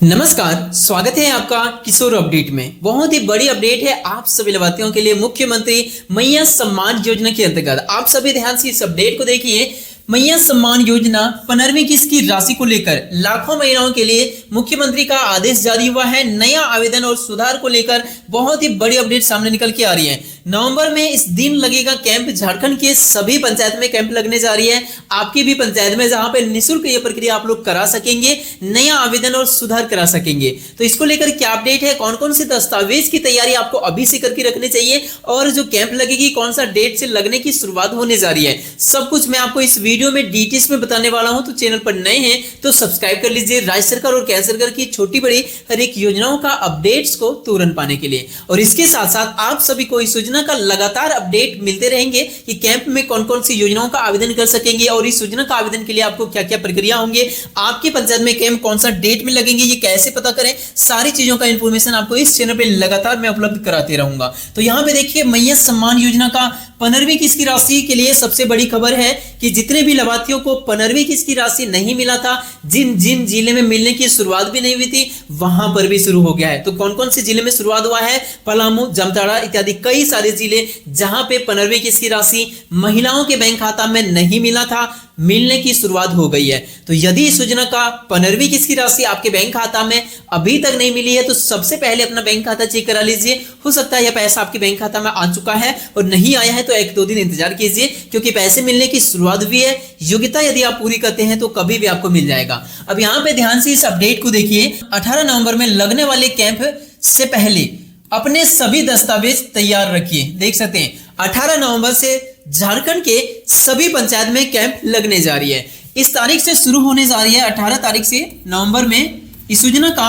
नमस्कार, स्वागत है आपका किशोर अपडेट में। बहुत ही बड़ी अपडेट है आप सभी लाभार्थियों के लिए। मुख्यमंत्री मैया सम्मान योजना के अंतर्गत आप सभी ध्यान से इस अपडेट को देखिए। मैया सम्मान योजना 15वीं किस्त की राशि को लेकर लाखों महिलाओं के लिए मुख्यमंत्री का आदेश जारी हुआ है। नया आवेदन और सुधार को लेकर बहुत ही बड़ी अपडेट सामने निकल के आ रही है। नवंबर में इस दिन लगेगा कैंप। झारखंड के सभी पंचायत में कैंप लगने जा रही है, आपकी भी पंचायत में, जहां पे निःशुल्क ये प्रक्रिया आप लोग करा सकेंगे, नया आवेदन और सुधार करा सकेंगे। तो इसको लेकर क्या अपडेट है, कौन कौन से दस्तावेज की तैयारी आपको अभी से करके रखने चाहिए और जो कैंप लगेगी कौन सा डेट से लगने की शुरुआत होने जा रही है, सब कुछ मैं आपको इस वीडियो में डिटेल्स में बताने वाला हूं। तो चैनल पर नए हैं तो सब्सक्राइब कर लीजिए राज्य सरकार और केंद्र सरकार की छोटी बड़ी हर एक योजनाओं का अपडेट्स को तुरंत पाने के लिए। और इसके साथ साथ आप सभी को इस योजना का लगातार अपडेट मिलते रहेंगे कि कैंप में कौन कौन सी योजनाओं का आवेदन कर सकेंगे और इस योजना का आवेदन के लिए आपको क्या क्या प्रक्रिया होंगे, आपकी पंचायत में कैंप कौन सा डेट में लगेंगे, ये कैसे पता करें, सारी चीजों का इंफॉर्मेशन आपको इस चैनल पे लगातार मैं उपलब्ध कराते रहूंगा। तो यहाँ पे देखिए, मैया सम्मान योजना का 15वीं किस्त की राशि के लिए सबसे बड़ी खबर है कि जितने भी लाभार्थियों को 15वीं किस्त की राशि नहीं मिला था, जिन जिन जिले में मिलने की शुरुआत भी नहीं हुई थी, वहां पर भी शुरू हो गया है। तो कौन कौन से जिले में शुरुआत हुआ है, पलामू, जामताड़ा इत्यादि कई सारे जिले जहां पे 15वीं किस्त की राशि महिलाओं के बैंक खाता में नहीं मिला था, मिलने की शुरुआत हो गई है। तो यदि इस योजना का 15वीं किस्त की राशि आपके बैंक खाता में अभी तक नहीं मिली है तो सबसे पहले अपना बैंक खाता चेक करा लीजिए। हो सकता है यह पैसा आपके बैंक खाता में आ चुका है और नहीं आया है तो 1-2 दिन इंतजार कीजिए, क्योंकि पैसे मिलने की शुरुआत हुई है। योग्यता यदि आप पूरी करते हैं तो कभी भी आपको मिल जाएगा। अब यहाँ पे ध्यान से इस अपडेट को देखिए। 18 नवंबर में लगने वाले कैंप से पहले अपने सभी दस्तावेज तैयार रखिए। देख सकते हैं 18 नवंबर से झारखंड के सभी पंचायत में कैंप लगने जा रही है। इस तारीख से शुरू होने जा रही है। 18 तारीख से नवंबर में इस योजना का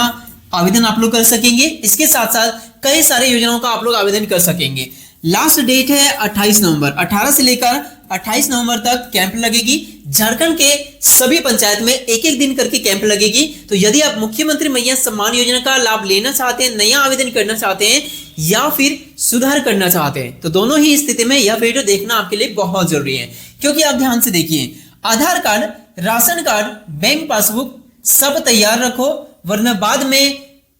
आवेदन आप लोग कर सकेंगे। इसके साथ साथ कई सारे योजनाओं का आप लोग आवेदन कर सकेंगे। लास्ट डेट है 28 नवंबर। 18 से लेकर 28 नवंबर तक कैंप लगेगी। झारखंड के सभी पंचायत में एक एक दिन करके कैंप लगेगी। तो यदि आप मुख्यमंत्री मैया सम्मान योजना का लाभ लेना चाहते हैं, नया आवेदन करना चाहते हैं या फिर सुधार करना चाहते हैं, तो दोनों ही स्थिति में यह वीडियो देखना आपके लिए बहुत जरूरी है। क्योंकि आप ध्यान से देखिए, Aadhaar card, ration card, bank passbook सब तैयार रखो, वरना बाद में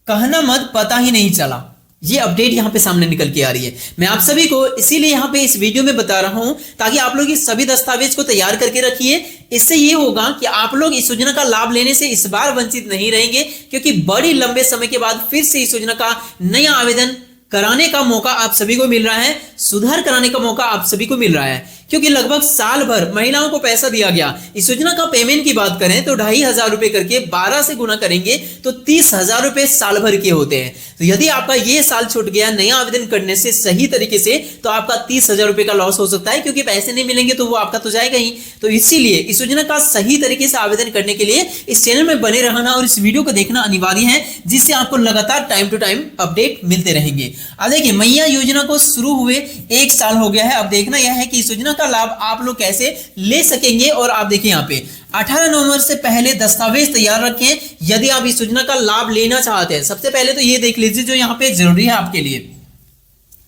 कहना मत पता ही नहीं चला। ये अपडेट यहाँ पे सामने निकल के आ रही है। मैं आप सभी को इसीलिए यहाँ पे इस वीडियो में बता रहा हूं ताकि आप लोग इस सभी दस्तावेज को तैयार करके रखिए। इससे ये होगा कि आप लोग इस योजना का लाभ लेने से इस बार वंचित नहीं रहेंगे, क्योंकि बड़ी लंबे समय के बाद फिर से इस योजना का नया आवेदन कराने का मौका आप सभी को मिल रहा है, सुधार कराने का मौका आप सभी को मिल रहा है। क्योंकि लगभग साल भर महिलाओं को पैसा दिया गया। इस योजना का पेमेंट की बात करें तो 2500 रुपए करके 12 से गुना करेंगे तो 30,000 रुपए साल भर के होते हैं। तो यदि आपका ये साल छूट गया नया आवेदन करने से सही तरीके से, तो आपका 30,000 रुपए का लॉस हो सकता है, क्योंकि पैसे नहीं मिलेंगे तो वो आपका तो जाएगा ही। तो इसीलिए इस योजना का सही तरीके से आवेदन करने के लिए इस चैनल में बने रहना और इस वीडियो को देखना अनिवार्य है, जिससे आपको लगातार टाइम टू टाइम अपडेट मिलते रहेंगे। अब देखिए, मैया योजना को शुरू हुए 1 साल हो गया है। अब देखना यह है कि इस योजना का लाभ आप लोग कैसे ले सकेंगे। और आप देखिए यहाँ पे 18 नवंबर से पहले दस्तावेज तैयार रखें यदि आप इस योजना का लाभ लेना चाहते हैं। सबसे पहले तो ये देख लीजिए जो यहाँ पे जरूरी है आपके लिए,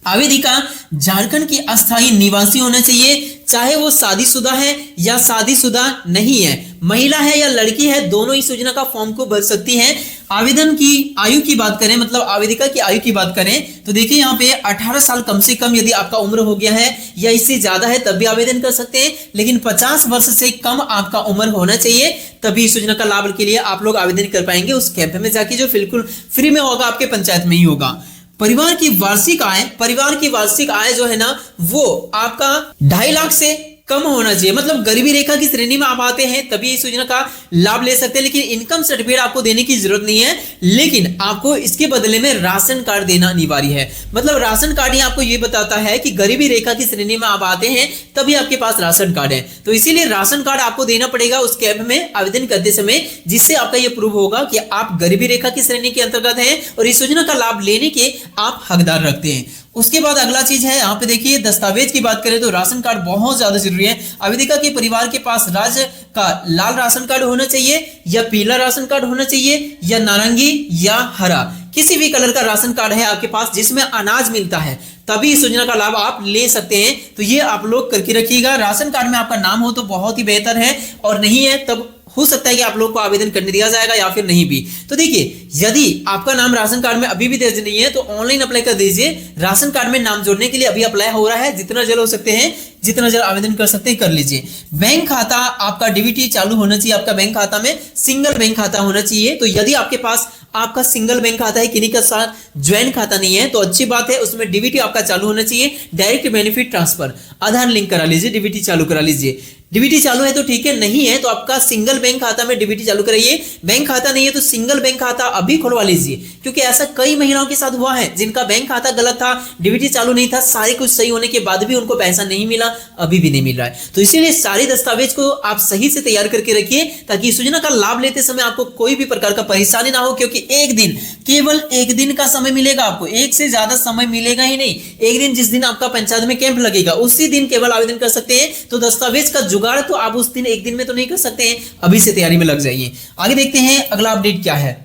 आवेदिका झारखंड की अस्थायी निवासी होना चाहिए, चाहे वो शादीशुदा है या शादीशुदा नहीं है, महिला है या लड़की है, दोनों इस योजना का फॉर्म को भर सकती हैं। आवेदन की आयु की बात करें, मतलब आवेदिका की आयु की बात करें तो देखिए यहाँ पे 18 साल कम से कम यदि आपका उम्र हो गया है या इससे ज्यादा है तब भी आवेदन कर सकते हैं, लेकिन 50 वर्ष से कम आपका उम्र होना चाहिए, तभी इस योजना का लाभ के लिए आप लोग आवेदन कर पाएंगे उस कैंप में जाके, जो बिल्कुल फ्री में होगा, आपके पंचायत में ही होगा। परिवार की वार्षिक आय जो है ना, वो आपका 2.5 लाख से कम होना चाहिए। मतलब गरीबी रेखा की श्रेणी में आप आते हैं तभी इस योजना का लाभ ले सकते हैं, लेकिन इनकम सर्टिफिकेट आपको देने की जरूरत नहीं है, लेकिन आपको इसके बदले में राशन कार्ड देना अनिवार्य है। मतलब राशन कार्ड ही आपको ये बताता है कि गरीबी रेखा की श्रेणी में आप आते हैं तभी आपके पास राशन कार्ड है। तो इसीलिए राशन कार्ड आपको देना पड़ेगा उस कैंप में आवेदन करते समय, जिससे आपका ये प्रूव होगा कि आप गरीबी रेखा की श्रेणी के अंतर्गत हैं और इस योजना का लाभ लेने के आप हकदार रखते हैं। उसके बाद अगला चीज है, यहाँ पे देखिए दस्तावेज की बात करें तो राशन कार्ड बहुत ज्यादा जरूरी है। आवेदिका के परिवार के पास राज्य का लाल राशन कार्ड होना चाहिए या पीला राशन कार्ड होना चाहिए या नारंगी या हरा, किसी भी कलर का राशन कार्ड है आपके पास जिसमें अनाज मिलता है, तभी इस योजना का लाभ आप ले सकते हैं। तो ये आप लोग करके रखिएगा। राशन कार्ड में आपका नाम हो तो बहुत ही बेहतर है, और नहीं है तब हो सकता है कि आप लोग को आवेदन करने दिया जाएगा या फिर नहीं भी। तो देखिए, यदि आपका नाम राशन कार्ड में अभी भी दर्ज नहीं है तो ऑनलाइन अप्लाई कर दीजिए। राशन कार्ड में नाम जोड़ने के लिए अभी अप्लाई हो रहा है, जितना जल्द हो सकते हैं, जितना जल्द आवेदन कर सकते हैं कर लीजिए। बैंक खाता आपका डीबीटी चालू होना चाहिए, आपका बैंक खाता में सिंगल बैंक खाता होना चाहिए। तो यदि आपके पास आपका सिंगल बैंक खाता है, किन्हीं का साथ ज्वाइंट खाता नहीं है, तो अच्छी बात है, उसमें डीबीटी आपका चालू होना चाहिए। डायरेक्ट बेनिफिट ट्रांसफर आधार लिंक करा लीजिए, डीबीटी चालू करा लीजिए। डीबीटी चालू है तो ठीक है, नहीं है तो आपका सिंगल बैंक खाता में डीबीटी चालू कराइए। बैंक खाता नहीं है तो सिंगल बैंक खाता अभी खुलवा लीजिए, क्योंकि ऐसा कई महिलाओं के साथ हुआ है जिनका बैंक खाता गलत था, डीबीटी चालू नहीं था, सारे कुछ सही होने के बाद भी उनको पैसा नहीं मिला, अभी भी नहीं मिल रहा है। तो इसीलिए सारे दस्तावेज को आप सही से तैयार करके रखिए, ताकि इस योजना का लाभ लेते समय आपको कोई भी प्रकार का परेशानी ना हो। क्योंकि एक दिन, केवल एक दिन का समय मिलेगा आपको, एक से ज्यादा समय मिलेगा ही नहीं। एक दिन, जिस दिन आपका पंचायत में कैंप लगेगा, उसी दिन केवल आवेदन कर सकते हैं। तो दस्तावेज का जुगाड़ तो आप उस दिन, एक दिन में तो नहीं कर सकते हैं, अभी से तैयारी में लग जाइए। आगे देखते हैं अगला अपडेट क्या है।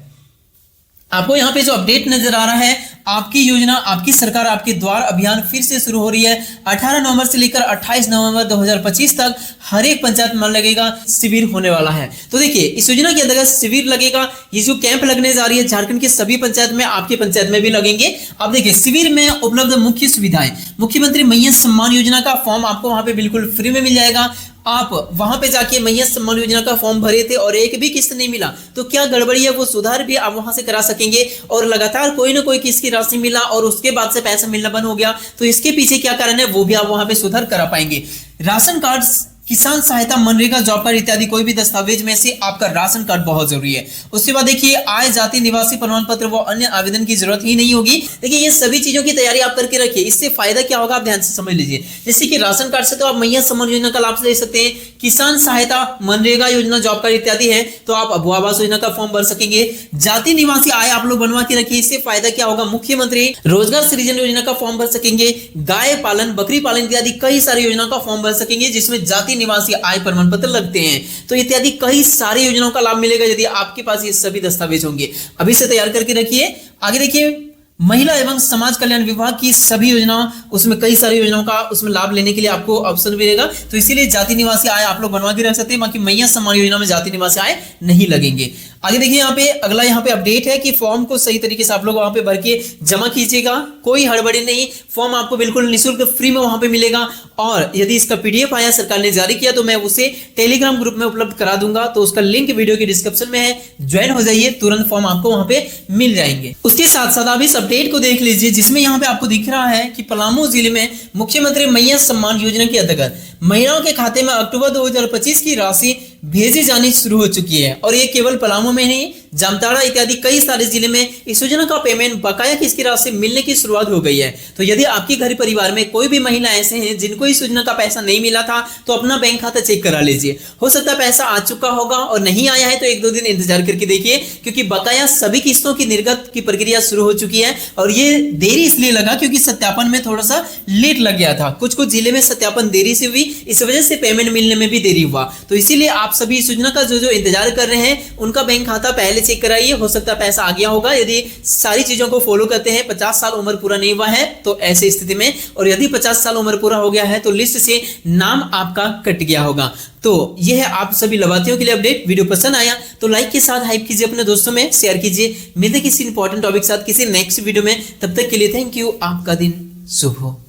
आपको यहाँ पे जो अपडेट नजर आ रहा है, आपकी योजना, आपकी सरकार आपके द्वार अभियान फिर से शुरू हो रही है। 18 नवंबर से लेकर 28 नवंबर 2025 तक हर एक पंचायत में लगेगा, शिविर होने वाला है। तो देखिए, इस योजना के अंतर्गत शिविर लगेगा। ये जो कैंप लगने जा रही है झारखंड के सभी पंचायत में, आपके पंचायत में भी लगेंगे। अब देखिए, शिविर में उपलब्ध मुख्य सुविधाएं, मुख्यमंत्री मैया सम्मान योजना का फॉर्म आपको वहां पे बिल्कुल फ्री में मिल जाएगा। आप वहां पे जाके मैया सम्मान योजना का फॉर्म भरे थे और एक भी किस्त नहीं मिला, तो क्या गड़बड़ी है, वो सुधार भी आप वहां से करा सकेंगे। और लगातार कोई ना कोई किस्त की राशि मिला और उसके बाद से पैसा मिलना बंद हो गया, तो इसके पीछे क्या कारण है, वो भी आप वहां पे सुधार करा पाएंगे। राशन कार्ड, किसान सहायता, मनरेगा जॉब कार्ड इत्यादि कोई भी दस्तावेज में से आपका राशन कार्ड बहुत जरूरी है। उसके बाद देखिए, आय, जाति, निवासी प्रमाण पत्र व अन्य आवेदन की जरूरत ही नहीं होगी। देखिए, ये सभी चीजों की तैयारी आप करके रखिए। इससे फायदा क्या होगा, आप ध्यान से समझ लीजिए। जैसे कि राशन कार्ड से तो आप मैया सम्मान योजना का लाभ ले सकते हैं। किसान सहायता, मनरेगा योजना, जॉब कार्ड इत्यादि है तो आप अबू आवास योजना का फॉर्म भर सकेंगे। जाति, निवासी, आय आप लोग बनवा के रखिए। इससे फायदा क्या होगा, मुख्यमंत्री रोजगार सृजन योजना का फॉर्म भर सकेंगे। गाय पालन, बकरी पालन इत्यादि कई सारी योजना का फॉर्म भर सकेंगे, जिसमें जाति, निवासी, आय प्रमाण पत्र लगते हैं। तो इत्यादि कई सारी योजनाओं का लाभ मिलेगा यदि आपके पास ये सभी दस्तावेज होंगे। अभी से तैयार करके रखिए। आगे देखिए, महिला एवं समाज कल्याण विभाग की सभी योजनाओं, उसमें कई सारी योजनाओं का उसमें लाभ लेने के लिए आपको ऑप्शन मिलेगा। तो इसीलिए जाति निवासी आय आप लोग बनवा के रख सकते हैं, बाकी मैया सम्मान योजना में जाति निवासी आय नहीं लगेंगे। आगे देखिए, यहाँ पे अगला यहाँ पे अपडेट है कि फॉर्म को सही तरीके से आप लोग वहां पे भर के जमा कीजिएगा, कोई हड़बड़ी नहीं। फॉर्म आपको बिल्कुल निःशुल्क फ्री में वहां पे मिलेगा। और यदि इसका पीडीएफ आया, सरकार ने जारी किया, तो मैं उसे टेलीग्राम ग्रुप में उपलब्ध करा दूंगा, तो उसका लिंक वीडियो के डिस्क्रिप्शन में है, ज्वाइन हो जाइए, तुरंत फॉर्म आपको वहां पे मिल जाएंगे। उसके साथ साथ आप इस अपडेट को देख लीजिए, जिसमें यहाँ पे आपको दिख रहा है कि पलामू जिले में मुख्यमंत्री मैया सम्मान योजना के अंतर्गत महिलाओं के खाते में अक्टूबर 2025 की राशि भेजी जानी शुरू हो चुकी है। और ये केवल पलामू में नहीं, जामताड़ा इत्यादि कई सारे जिले में इस योजना का पेमेंट, बकाया किस्त की राशि मिलने की शुरुआत हो गई है। तो यदि आपके घर परिवार में कोई भी महिला ऐसे हैं जिनको इस योजना का पैसा नहीं मिला था, तो अपना बैंक खाता चेक करा लीजिए। हो सकता है पैसा आ चुका होगा, और नहीं आया है तो 1-2 दिन इंतजार करके देखिए, क्योंकि बकाया सभी किस्तों की निर्गत की प्रक्रिया शुरू हो चुकी है। और ये देरी इसलिए लगा क्योंकि सत्यापन में थोड़ा सा लेट लग गया था, कुछ जिले में सत्यापन देरी से हुई, इस वजह से पेमेंट मिलने में भी देरी हुआ। तो इसीलिए आप सभी इस योजना का जो इंतजार कर रहे हैं, उनका बैंक खाता पहले चेक कराइए। हो सकता है पैसा आ गया होगा, यदि सारी चीजों को फॉलो करते हैं। 50 साल उम्र पूरा नहीं हुआ है तो ऐसी स्थिति में, और यदि 50 साल उम्र पूरा हो गया है तो लिस्ट से नाम आपका कट गया होगा। तो यह है आप सभी लाभार्थियों के लिए अपडेट। वीडियो पसंद आया तो लाइक के साथ हाइप कीजिए, अपने दोस्तों में शेयर कीजिए। मिलते किसी इंपॉर्टेंट टॉपिक के साथ किसी नेक्स्ट वीडियो में, तब तक के लिए थैंक यू। आपका दिन शुभ हो।